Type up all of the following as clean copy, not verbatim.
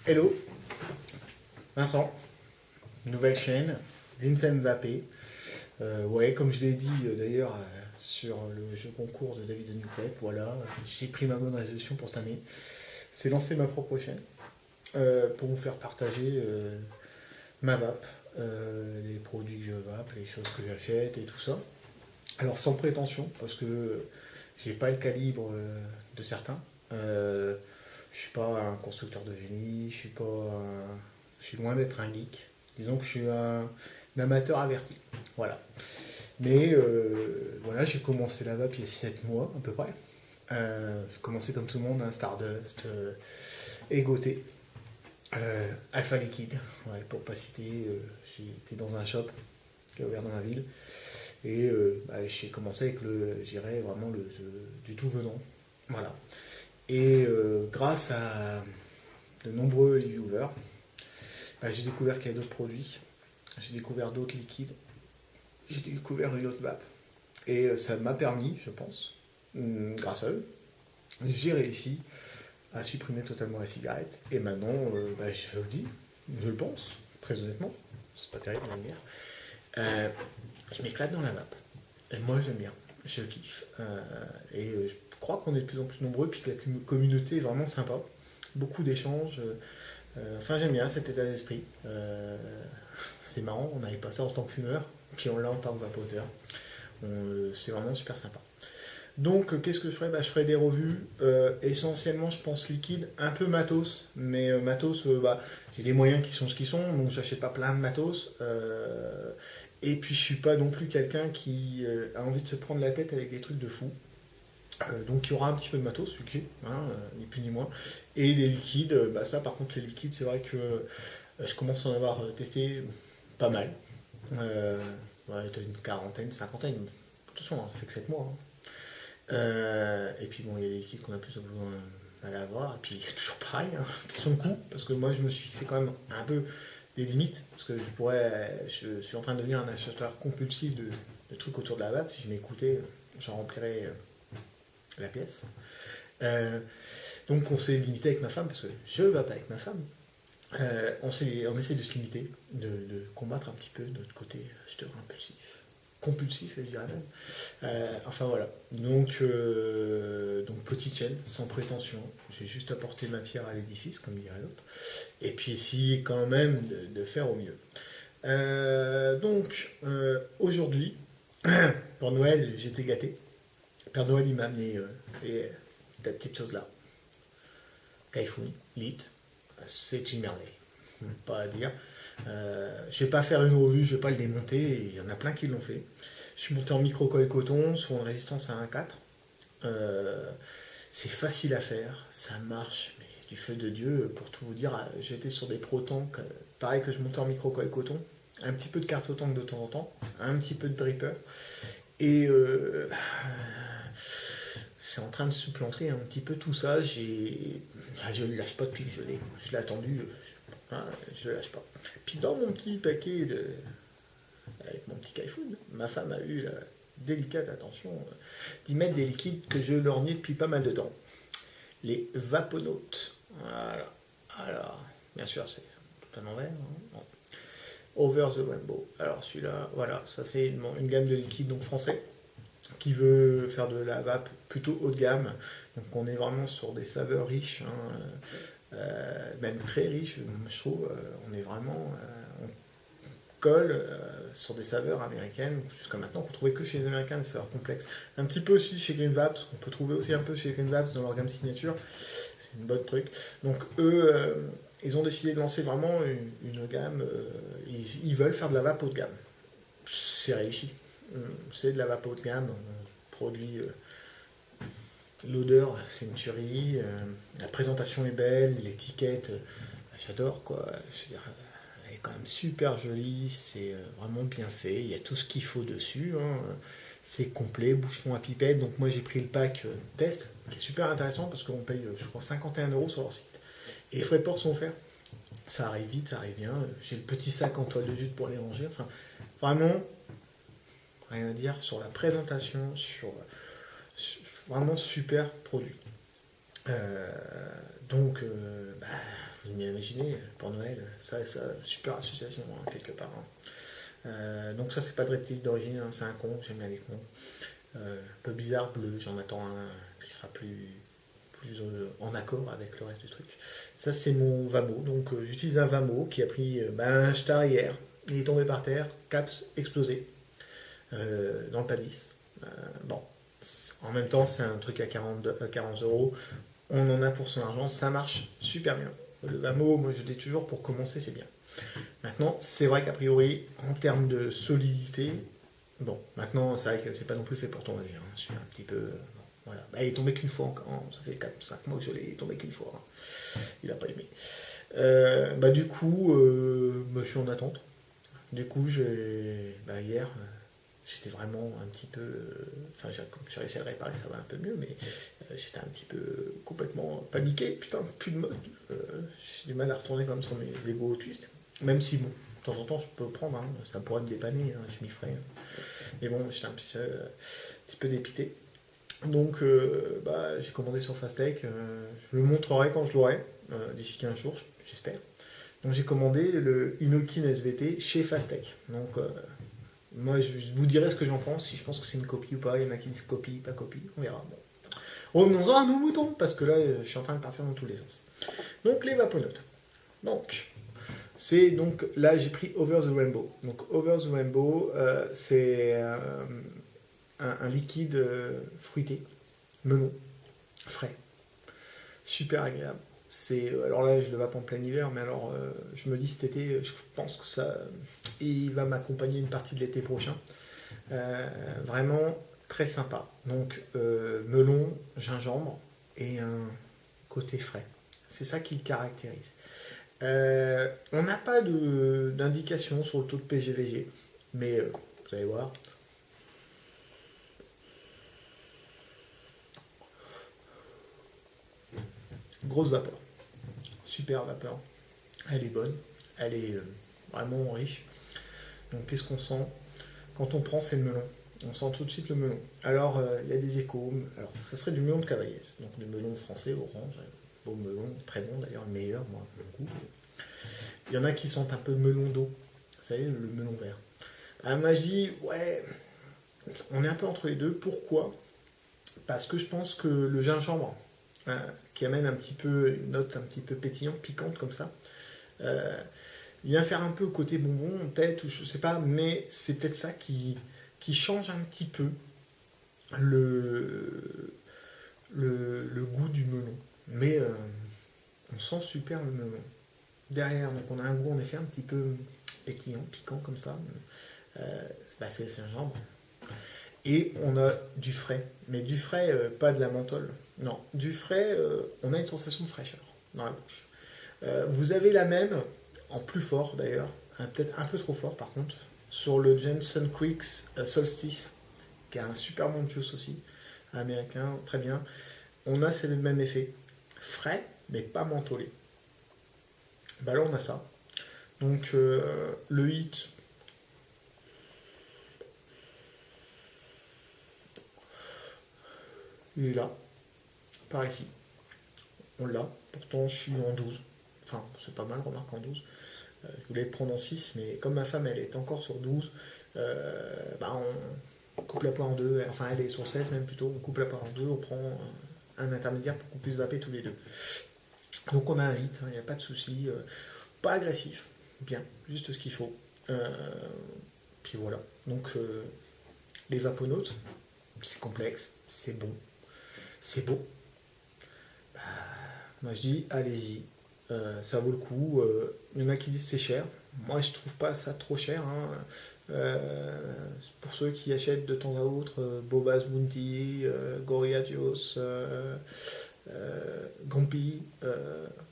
Hello, Vincent, nouvelle chaîne, Vincent Mbappé. Ouais, comme je l'ai dit d'ailleurs sur le jeu concours de David de Newpep, voilà, j'ai pris ma bonne résolution pour cette année. C'est lancer ma propre chaîne pour vous faire partager ma vape, les produits que je vape, les choses que j'achète et tout ça. Alors sans prétention, parce que j'ai pas le calibre de certains. Je suis pas un constructeur de génie, je suis loin d'être un geek. Disons que je suis un amateur averti. Voilà. Mais voilà, j'ai commencé la vape il y a 7 mois à peu près. J'ai commencé comme tout le monde, un Stardust, Egoté, Alpha Liquide, ouais, pour pas citer. J'étais dans un shop qui a ouvert dans ma ville. Et j'ai commencé avec j'irais vraiment du tout venant. Voilà. Et grâce à de nombreux viewers, j'ai découvert qu'il y a d'autres produits, j'ai découvert d'autres liquides, j'ai découvert une autre vape. Et ça m'a permis, je pense, grâce à eux, j'ai réussi à supprimer totalement la cigarette. Et maintenant, je vous le dis, je le pense, très honnêtement, c'est pas terrible, on va me dire. Je m'éclate dans la vape. Et moi, j'aime bien, je kiffe. Je crois qu'on est de plus en plus nombreux, puis que la communauté est vraiment sympa. Beaucoup d'échanges. Enfin, j'aime bien cet état d'esprit. C'est marrant, on n'avait pas ça en tant que fumeur, puis on l'a en tant que vapoteur. C'est vraiment super sympa. Donc, qu'est-ce que je ferai? Je ferai des revues, essentiellement, je pense, liquide, un peu matos, mais matos, j'ai les moyens qui sont ce qu'ils sont, donc j'achète pas plein de matos. Et puis, je suis pas non plus quelqu'un qui a envie de se prendre la tête avec des trucs de fou. Donc il y aura un petit peu de matos, celui que j'ai, ni plus ni moins. Et les liquides, ça par contre les liquides, c'est vrai que je commence à en avoir testé pas mal. Ouais, t'as une quarantaine, cinquantaine. Attention, ça fait que 7 mois. Et puis bon, il y a des liquides qu'on a plus besoin d'aller avoir. Et puis toujours pareil, question de coût, parce que moi je me suis fixé quand même un peu des limites, parce que je suis en train de devenir un acheteur compulsif de trucs autour de la vape. Si je m'écoutais, j'en remplirais la pièce. Euh, donc on s'est limité avec ma femme, parce que je ne vais pas avec ma femme. On essaie de se limiter, de combattre un petit peu notre côté acheteur impulsif. Compulsif, je dirais même. Enfin voilà. Donc petite chaîne, sans prétention. J'ai juste apporté ma pierre à l'édifice, comme dirait l'autre. Et puis essayer quand même de faire au mieux. Aujourd'hui, pour Noël, j'étais gâté. Père Noël, il m'a amené cette petite chose-là. Kaifoun, Lit. C'est une merveille. Pas à dire. Je vais pas faire une revue, je vais pas le démonter. Il y en a plein qui l'ont fait. Je suis monté en micro-coil coton sur une résistance à 1,4. C'est facile à faire, ça marche, mais du feu de Dieu. Pour tout vous dire, j'étais sur des pro-tanks, pareil que je montais en micro-coil coton. Un petit peu de carte-tank de temps en temps, un petit peu de dripper. Et c'est en train de supplanter un petit peu tout ça. Je ne le lâche pas depuis que je l'ai attendu. Je ne le lâche pas. Puis dans mon petit paquet avec mon petit Kaifoun, ma femme a eu la délicate attention d'y mettre des liquides que je lorgnais depuis pas mal de temps. Les Vaponautes. Voilà. Alors, bien sûr, c'est tout en envers. Bon. Over the Rainbow. Alors celui-là, voilà, ça c'est une gamme de liquides donc français qui veut faire de la vape plutôt haut de gamme. Donc on est vraiment sur des saveurs riches, même très riches, je trouve. On est vraiment, on colle sur des saveurs américaines, jusqu'à maintenant qu'on trouvait que chez les Américains, des saveurs complexes. Un petit peu aussi chez Green Vapes, on peut trouver aussi un peu chez Green Vapes dans leur gamme signature. C'est une bonne truc. Donc eux, ils ont décidé de lancer vraiment une gamme, ils veulent faire de la vape haut de gamme. C'est réussi. C'est de la vape haut de gamme, on produit l'odeur, c'est une tuerie, la présentation est belle, l'étiquette, j'adore quoi. Je veux dire, elle est quand même super jolie, c'est vraiment bien fait, il y a tout ce qu'il faut dessus, c'est complet, bouchon à pipette. Donc moi j'ai pris le pack test, qui est super intéressant parce qu'on paye, je crois, 51 € sur leur site. Et les frais de port sont offerts. Ça arrive vite, ça arrive bien. J'ai le petit sac en toile de jute pour les ranger. Enfin, vraiment, rien à dire sur la présentation, vraiment super produit. Donc, vous imaginez, pour Noël, ça super association, hein, quelque part. Donc ça, c'est pas de reptile d'origine, hein, c'est un con, j'aime bien les cons. Un peu bizarre, bleu, j'en attends un qui sera plus en accord avec le reste du truc. Ça, c'est mon Vamo. Donc, j'utilise un Vamo qui a pris un star hier. Il est tombé par terre, caps explosé dans le Padis. Bon, en même temps, c'est un truc à 40 euros. On en a pour son argent, ça marche super bien. Le Vamo, moi je dis toujours, pour commencer, c'est bien. Maintenant, c'est vrai qu'a priori, en termes de solidité, bon, maintenant, c'est vrai que c'est pas non plus fait pour tomber. Hein. Je suis un petit peu. Bon, voilà. Bah, il est tombé qu'une fois, ça fait 4-5 mois que je l'ai tombé qu'une fois. Hein. Il a pas aimé. Du coup, je suis en attente. Du coup, hier, j'étais vraiment un petit peu. Enfin, j'ai réussi à le réparer, ça va un peu mieux, mais j'étais un petit peu complètement paniqué. Putain, plus de mode. J'ai du mal à retourner comme sur mes égaux twists. Même si, bon, de temps en temps, je peux prendre, hein, ça pourrait me dépanner, hein, je m'y ferai. Hein. Mais bon, j'étais un petit peu dépité. Donc, j'ai commandé sur Fastech. Je le montrerai quand je l'aurai, d'ici 15 jours, j'espère. Donc, j'ai commandé le Inokin SVT chez Fastech. Donc, moi, je vous dirai ce que j'en pense, si je pense que c'est une copie ou pas. Il y en a qui disent copie, pas copie, on verra. Bon. Revenons-en à nos moutons, parce que là, je suis en train de partir dans tous les sens. Donc, les vaponotes. Donc, là, j'ai pris Over the Rainbow. Donc, Over the Rainbow, c'est un liquide fruité, melon, frais, super agréable. Alors là, je le vape en plein hiver, mais alors je me dis cet été, je pense que il va m'accompagner une partie de l'été prochain. Vraiment très sympa. Donc melon, gingembre et un côté frais. C'est ça qui le caractérise. On n'a pas d'indication sur le taux de PGVG, mais vous allez voir. Grosse vapeur, super vapeur. Elle est bonne, elle est vraiment riche. Donc qu'est-ce qu'on sent quand on prend, c'est le melon. On sent tout de suite le melon. Alors il y a des échos. Alors ça serait du melon de Cavaillès, donc du melon français orange, beau melon, très bon d'ailleurs, le meilleur moi pour le goût. Il y en a qui sentent un peu le melon d'eau, vous savez, le melon vert. Moi je dis ouais, on est un peu entre les deux. Pourquoi? Parce que je pense que le gingembre, qui amène un petit peu une note un petit peu pétillante, piquante comme ça, vient faire un peu côté bonbon, peut-être, ou je sais pas, mais c'est peut-être ça qui change un petit peu le goût du melon. Mais on sent super le melon. Derrière, donc on a un goût en effet un petit peu pétillant, piquant comme ça. C'est le gingembre. Et on a du frais. Mais du frais, pas de la menthol. Non, du frais, on a une sensation de fraîcheur dans la bouche. Vous avez la même, en plus fort d'ailleurs, peut-être un peu trop fort par contre, sur le Jameson Creek Solstice, qui a un super bon juice aussi, américain, très bien. On a le même effet. Frais, mais pas mentholé. Là on a ça. Donc le hit, il est là, par ici. On l'a, pourtant je suis en 12. Enfin, c'est pas mal, remarque en 12. Je voulais le prendre en 6, mais comme ma femme elle est encore sur 12, on coupe la poire en deux. Enfin, elle est sur 16 même plutôt. On coupe la poire en deux, on prend un intermédiaire pour qu'on puisse vaper tous les deux. Donc on a un hit, il n'y a pas de souci. Pas agressif, bien, juste ce qu'il faut. Puis voilà. Donc les vaponautes, c'est complexe, c'est bon, c'est beau. Moi je dis, allez-y, ça vaut le coup. Il y en a qui disent c'est cher. Moi je trouve pas ça trop cher. Hein. Pour ceux qui achètent de temps à autre Bobas Bounty, Gorilla Dios, Grumpy,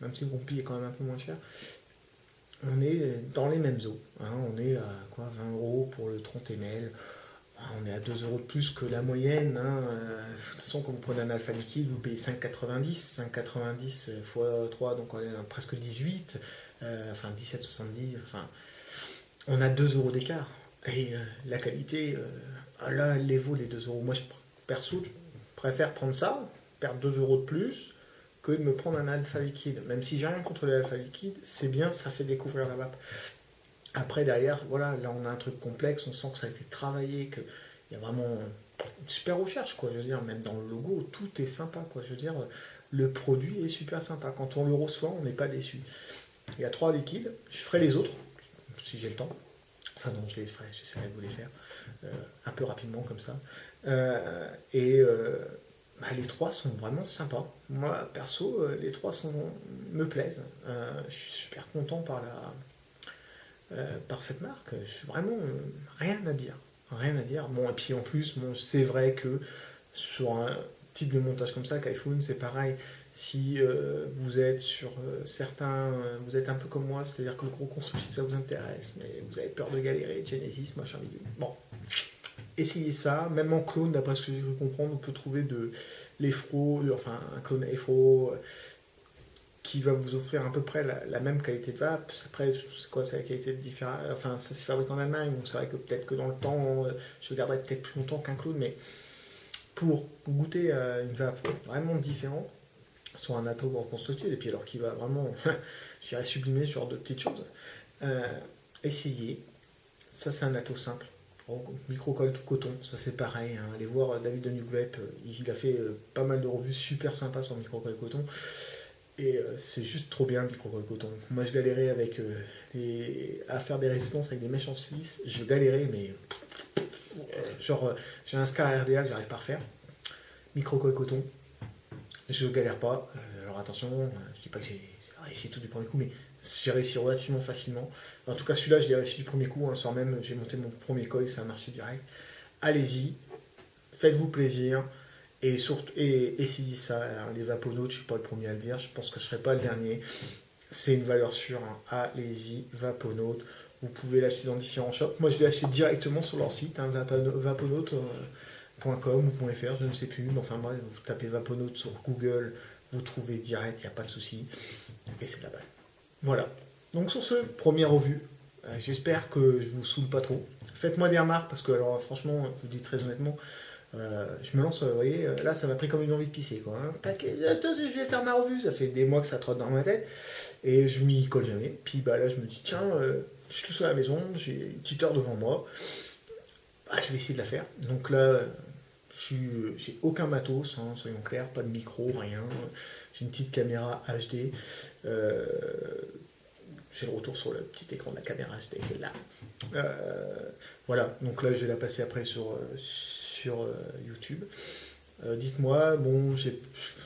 même si Grumpy est quand même un peu moins cher, on est dans les mêmes eaux. Hein. On est à 20 euros pour le 30 ml. On est à 2 euros de plus que la moyenne. Hein. De toute façon, quand vous prenez un alpha liquide, vous payez 5,90. 5,90 x 3, donc on est à presque 18. Enfin, 17,70. Enfin, on a 2 euros d'écart. Et la qualité, là, elle les vaut les 2 euros. Moi, perso, je préfère prendre ça, perdre 2 euros de plus, que que de me prendre un alpha liquide. Même si j'ai rien contre l'alpha liquide, c'est bien, ça fait découvrir la vape. Après, derrière, voilà, là on a un truc complexe, on sent que ça a été travaillé, qu'il y a vraiment une super recherche, quoi. Je veux dire, même dans le logo, tout est sympa, quoi. Je veux dire, le produit est super sympa. Quand on le reçoit, on n'est pas déçu. Il y a 3 liquides, je ferai les autres, si j'ai le temps. Enfin non, je les ferai, j'essaierai de vous les faire un peu rapidement comme ça. Les 3 sont vraiment sympas. Moi, perso, les 3 me plaisent. Je suis super content par cette marque. Je suis vraiment rien à dire. Rien à dire. Bon, et puis en plus, bon, c'est vrai que sur un type de montage comme ça, qu'iPhone, c'est pareil. Si vous êtes sur certains, vous êtes un peu comme moi, c'est-à-dire que le gros constructif ça vous intéresse, mais vous avez peur de galérer, Genesis, machin, bidule. Bon, essayez ça, même en clone, d'après ce que j'ai cru comprendre, on peut trouver enfin un clone EFRO qui va vous offrir à peu près la même qualité de vape. Après, c'est quoi, c'est la qualité de différent. Enfin, ça se fabrique en Allemagne, donc c'est vrai que peut-être que dans le temps, je garderai peut-être plus longtemps qu'un clone, mais pour goûter à une vape vraiment différente, soit un atome reconstructible, et puis alors qui va vraiment, j'irais sublimer ce genre de petites choses, essayez. Ça, c'est un atome simple. Micro-colle coton, ça c'est pareil. Hein. Allez voir David de New Vape, il a fait pas mal de revues super sympas sur micro-colle coton. Et c'est juste trop bien le micro-colle coton. Moi je galérais à faire des résistances avec des mèches en silice. Je galérais, mais genre j'ai un SCAR RDA que j'arrive pas à refaire. Micro-colle coton, je galère pas. Alors attention, je dis pas que j'ai réussi tout du premier coup, mais j'ai réussi relativement facilement. En tout cas, celui-là, je l'ai réussi du premier coup. Le soir même, j'ai monté mon premier coil, ça a marché direct. Allez-y, faites-vous plaisir. Et surtout, essayez ça. Hein, les Vaponautes, je ne suis pas le premier à le dire. Je pense que je ne serai pas le dernier. C'est une valeur sûre. Hein. Allez-y, Vaponautes. Vous pouvez l'acheter dans différents shops. Moi, je l'ai acheté directement sur leur site, hein, vaponautes.com ou .fr, je ne sais plus. Mais enfin, bref, vous tapez Vaponautes sur Google, vous trouvez direct, il n'y a pas de souci. Et c'est là-bas. Voilà. Donc sur ce, première revue. J'espère que je vous saoule pas trop. Faites-moi des remarques parce que alors franchement, je vous dis très honnêtement, je me lance, vous voyez, là ça m'a pris comme une envie de pisser quoi. Hein. Tac, attends, je vais faire ma revue, ça fait des mois que ça trotte dans ma tête et je m'y colle jamais. Puis bah là je me dis tiens, je suis tout seul à la maison, j'ai une petite heure devant moi, je vais essayer de la faire. Donc là, j'ai aucun matos, hein, soyons clairs, pas de micro, rien. J'ai une petite caméra HD. J'ai le retour sur le petit écran de la caméra HD qui est là. Voilà, donc là je vais la passer après sur YouTube. Dites-moi, bon,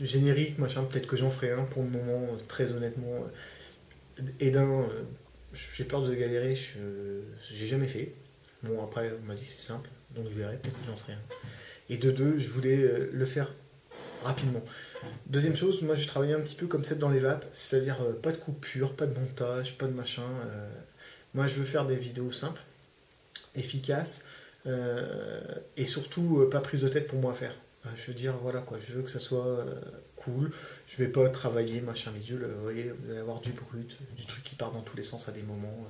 générique, machin, peut-être que j'en ferai un pour le moment, très honnêtement. Et j'ai peur de galérer, j'ai jamais fait. Bon, après, on m'a dit que c'est simple, donc je verrai, peut-être que j'en ferai un. Et de deux, je voulais le faire rapidement. Deuxième chose, moi j'ai travaillé un petit peu comme c'est dans les vapes, c'est-à-dire pas de coupure, pas de montage, pas de machin. Moi je veux faire des vidéos simples, efficaces, et surtout pas prise de tête pour moi à faire. Je veux dire, voilà quoi, je veux que ça soit cool, je vais pas travailler, machin bidule, vous voyez, vous allez avoir du brut, du truc qui part dans tous les sens à des moments.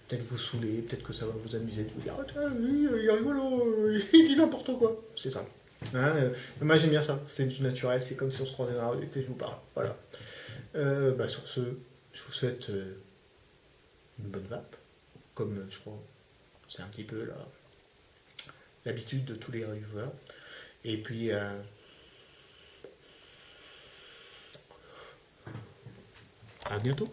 Peut-être vous saouler, peut-être que ça va vous amuser de vous dire, ah tiens, lui, il est rigolo, il dit n'importe quoi. C'est ça. Hein, moi j'aime bien ça, c'est du naturel, c'est comme si on se croisait dans la rue et que je vous parle. Voilà. Sur ce, je vous souhaite une bonne vape, comme je crois c'est un petit peu l'habitude de tous les reviewers. Et puis à bientôt.